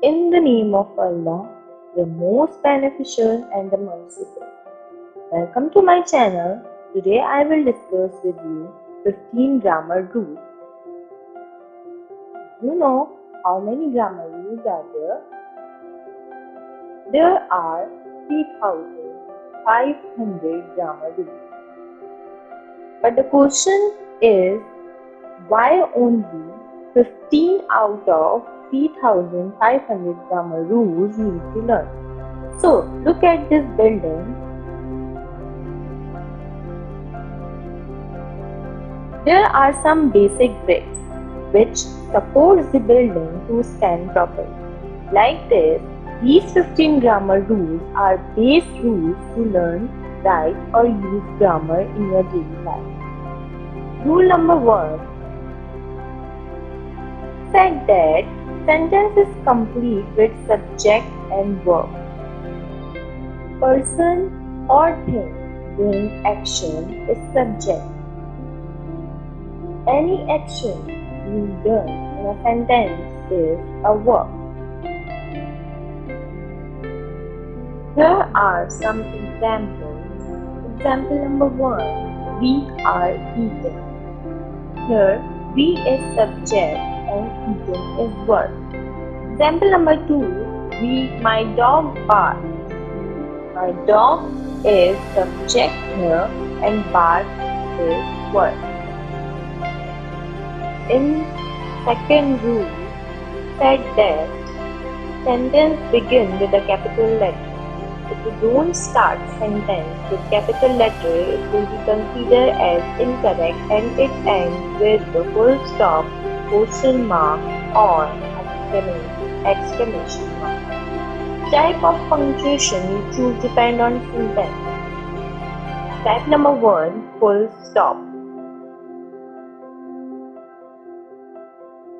In the name of Allah, the most beneficial and the merciful. Welcome to my channel. Today I will discuss with you 15 grammar rules. You know how many grammar rules are there? There are 3,500 grammar rules. But the question is, why only 15 out of 3,500 grammar rules need to learn? So, look at this building. There are some basic bricks which supports the building to stand properly. Like this, these 15 grammar rules are base rules to learn, write or use grammar in your daily life. Rule number 1 said that sentence is complete with subject and verb. Person or thing doing action is subject. Any action being done in a sentence is a verb. Here are some examples. Example number 1, we are eating. Here, we is subject and eating is verb. Example number 2, my dog barks. My dog is subject here and bark is verb. In second rule, said that sentence begin with a capital letter. If you don't start sentence with capital letter, it will be considered as incorrect and it ends with the full stop, question mark or exclamation mark. Type of punctuation you choose depend on sentence. Type number 1, full stop.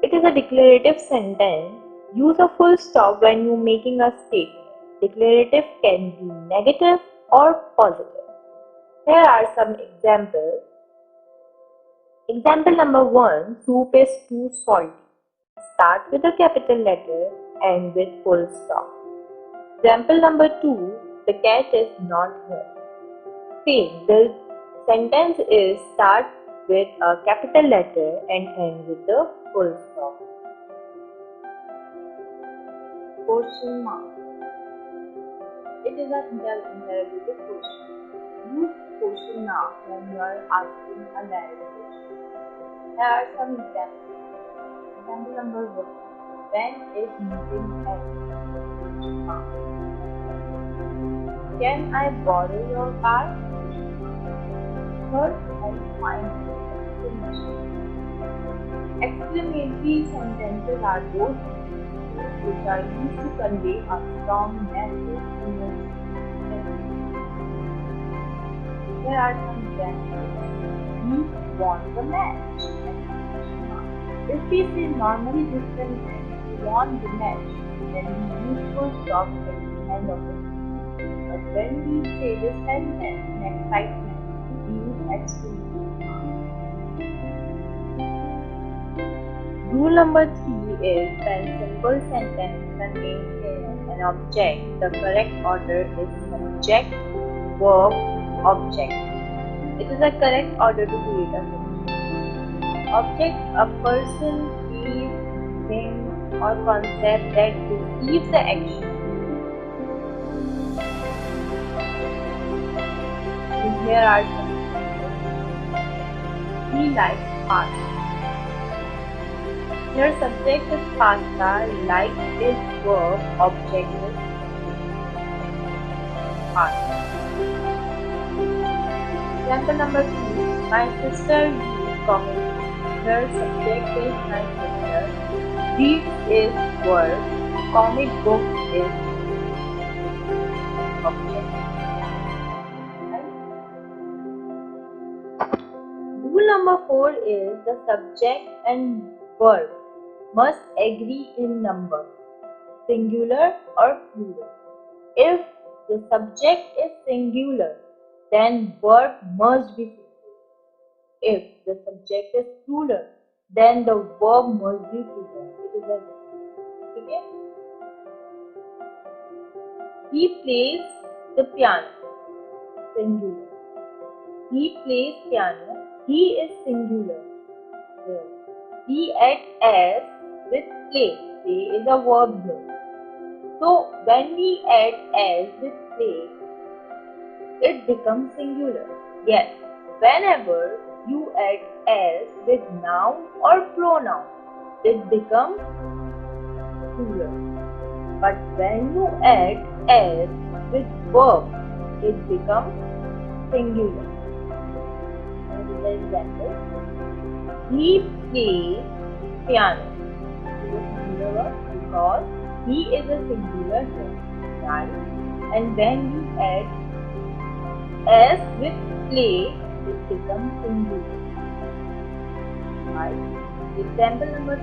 It is a declarative sentence. Use a full stop when you are making a statement. Declarative can be negative or positive. Here are some examples. Example number 1, soup is too salty. Start with a capital letter and with full stop. Example number 2, the cat is not here. Same, the sentence is start with a capital letter and end with the full stop. Question mark. It is an interrogative question. Use question mark when you are asking a direct question. Here are some examples. Example number 1. When is meeting at? Can I borrow your car? Third and final explanation. Exclamatory sentences are those which are used to convey a strong message in a sentence. There are some examples. We won the match. If we say normally this sentence, we won the match, then we use full stop at the end of it. But when we say this sentence in excitement, we use exclamation mark. Rule number 3 is when simple sentence contains an object, the correct order is subject, verb, object. It is a correct order to create a sentence. Object, a person, place, thing or concept that receives the action. And here are some examples. He likes pasta. Here subject is pasta, like is verb, object is pasta. Example number 2, my sister reads comic. Here subject is my sister, read is verb, comic book is object. Right? Rule number 4 is the subject and verb must agree in number, singular or plural. If the subject is singular, then verb must be singular. If the subject is plural, then the verb must be plural. It is a okay? He plays the piano. Singular. He plays piano. He is singular. He at s with play. Play is a verb here. So when we add s with play, it becomes singular. Yes, whenever you add s with noun or pronoun, it becomes plural. But when you add s with verb, it becomes singular. This is the example. He plays piano. It is a singular verb because he is a singular verb, right? And when you add s with play, it becomes singular. Right? Example number 2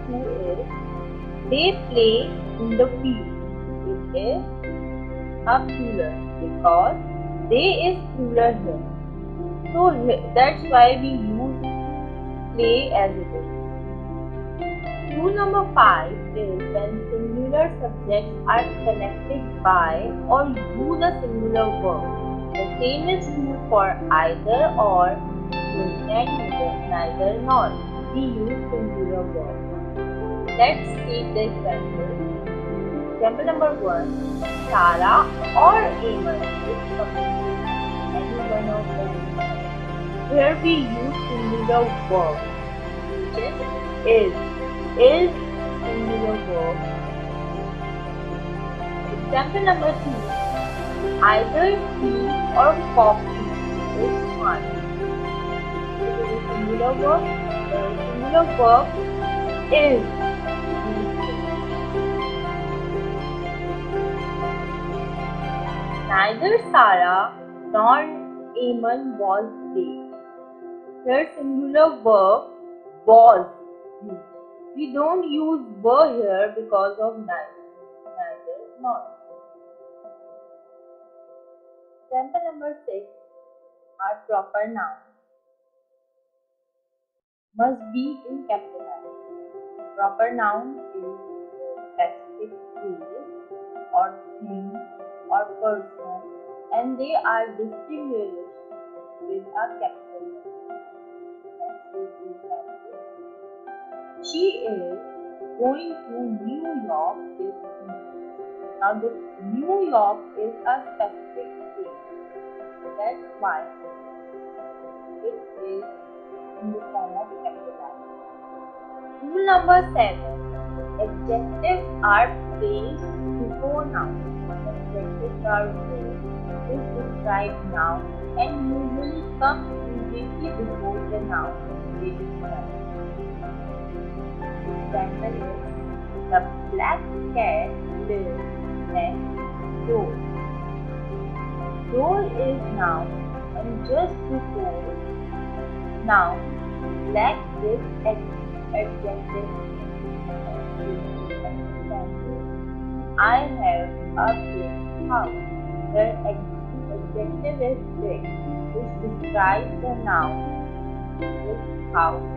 is they play in the field. It is a plural because they is plural here. So that's why we use play as it is. Rule number 5 is when singular subjects are connected by or use a singular verb. The same is true for either or, and neither nor. We use singular verb. Let's take the example. Example number 1. Sarah or Eamon is communicating any one of them. Here we use singular verb, which is singular verb. Example number 2. Either tea or coffee is fine. It is a singular verb. The singular verb is. Neither Sarah nor Eamon was late. Here singular verb was used. We don't use were here because of neither nor. Example number 6 are proper nouns. Must be in capitalized. Proper noun is a specific place or thing or person, and they are distinguished with a capital letter. She is going to New York this week. Now this New York is a specific place. That's why it is in the form of capitalized. Rule number 7. Adjectives are placed before nouns. Adjectives are words which describe noun and usually come immediately before the noun they describe. Example is the black cat lives next door. Door is noun and just before noun black is adjective. I have a big house. The adjective is big, which describes the noun with house.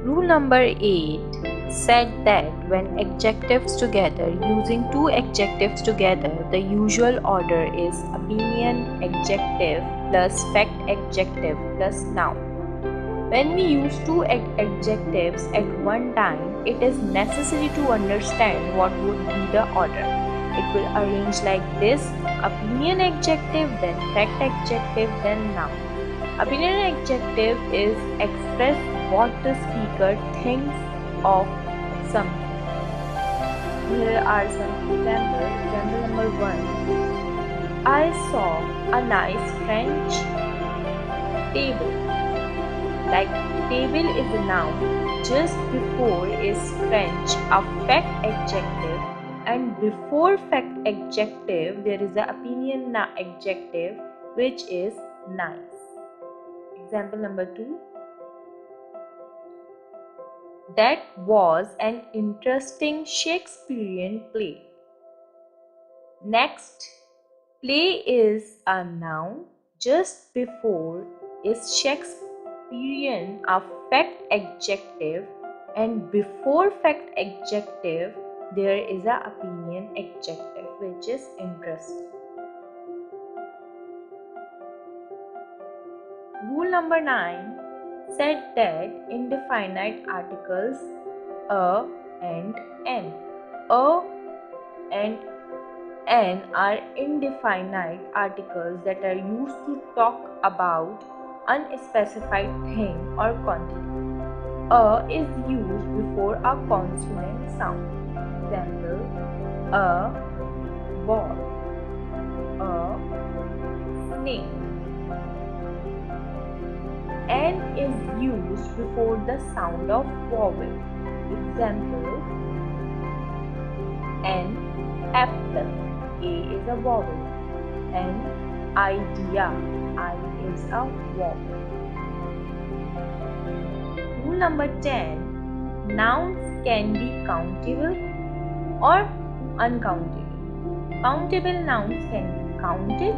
Rule number 8 said that when adjectives together, using two adjectives together, the usual order is opinion adjective plus fact adjective plus noun. When we use two adjectives at one time, it is necessary to understand what would be the order. It will arrange like this: opinion adjective, then fact adjective, then noun. Opinion adjective is express what the speaker thinks of something. Here are some examples. Example number 1. I saw a nice French table. Like table is a noun, just before is French a fact adjective, and before fact adjective there is an opinion adjective which is nice. Example number 2. That was an interesting Shakespearean play. Next, play is a noun, just before is Shakespearean a fact adjective, and before fact adjective There is a opinion adjective which is interesting. Rule number 9 said that indefinite articles a and n. A and n are indefinite articles that are used to talk about unspecified thing or quantity. A is used before a consonant sound. Example: a ball, a snake. N is used before the sound of vowel. Example: an apple. A is a vowel. An idea. I is a vowel. Rule number 10. Nouns can be countable or uncountable. Countable nouns can be counted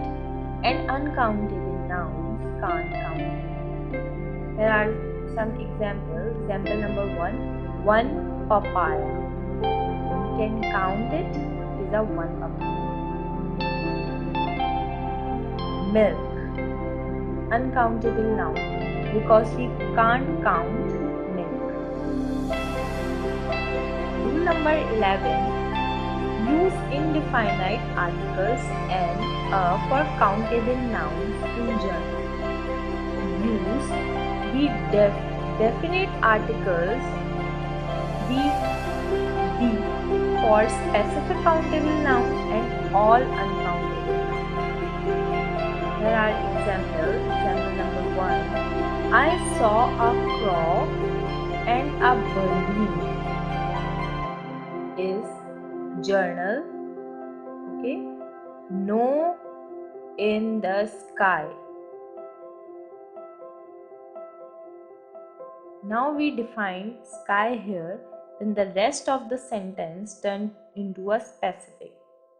and uncountable nouns can't count. Here are some examples. Example number 1. One papaya. We can count it. It is a one papaya. Milk. Uncountable noun because we can't count milk. Rule number 11. Use indefinite articles and for countable nouns in general. Use the definite articles the for specific countable noun and all uncountable nouns. Here are examples. Example number 1. I saw a crow and a balloon. Is journal. Okay. No in the sky. Now we define sky here, then the rest of the sentence turned into a specific.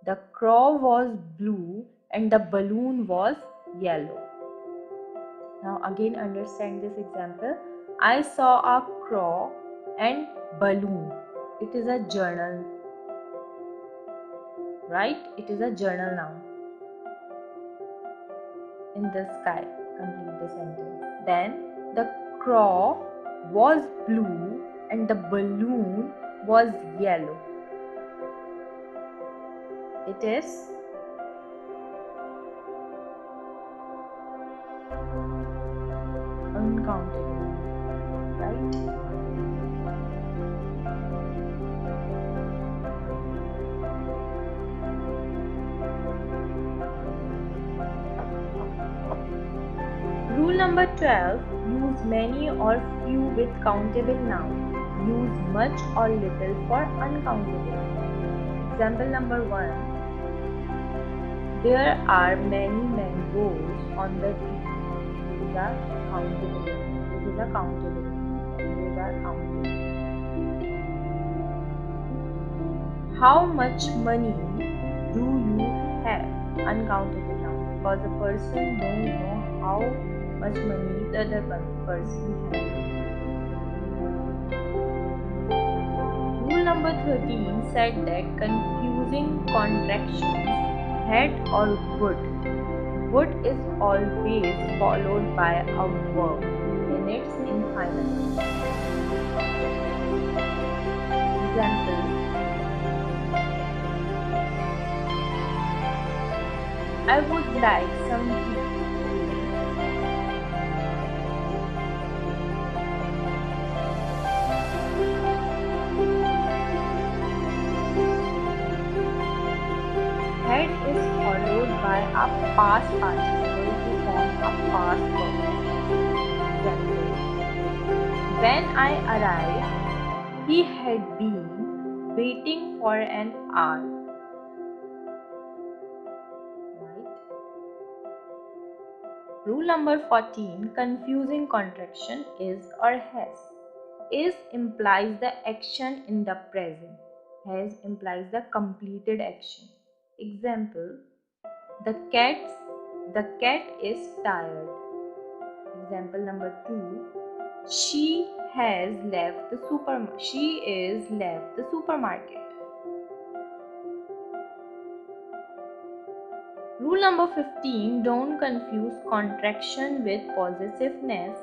The crow was blue and the balloon was yellow. Now again understand this example. I saw a crow and balloon. It is a journal. Right? It is a journal noun. In the sky. Complete the sentence. Then the crow was blue and the balloon was yellow. It is uncountable, right? Rule number 12. Use many or few with countable nouns. Use much or little for uncountable. Example number 1. There are many mangoes on the tree. This is a countable. This is a countable. These are countable. How much money do you have? Uncountable noun. Because the person don't know how much money the other person has. Rule number 13 said that confusing contractions had or would. Would is always followed by a verb in its infinitive. Example: I would like some tea. Had is followed by a past participle to form a past verb. Example: when I arrived, he had been waiting for an hour. Right? Rule number 14. Confusing contraction is or has. Is implies the action in the present. Has implies the completed action. Example: the cat is tired. Example number 2. She is left the supermarket. Rule number 15, don't confuse contraction with possessiveness.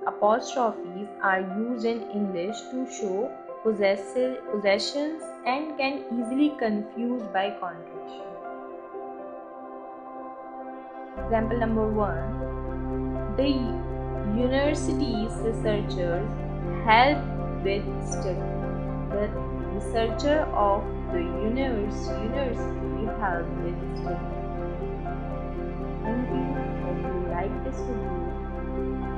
Apostrophes are used in English to show possessions and can easily confuse by contraction. Example number 1. The university's researchers help with study. The researcher of the university help with study. Thank you. Hope you like this video.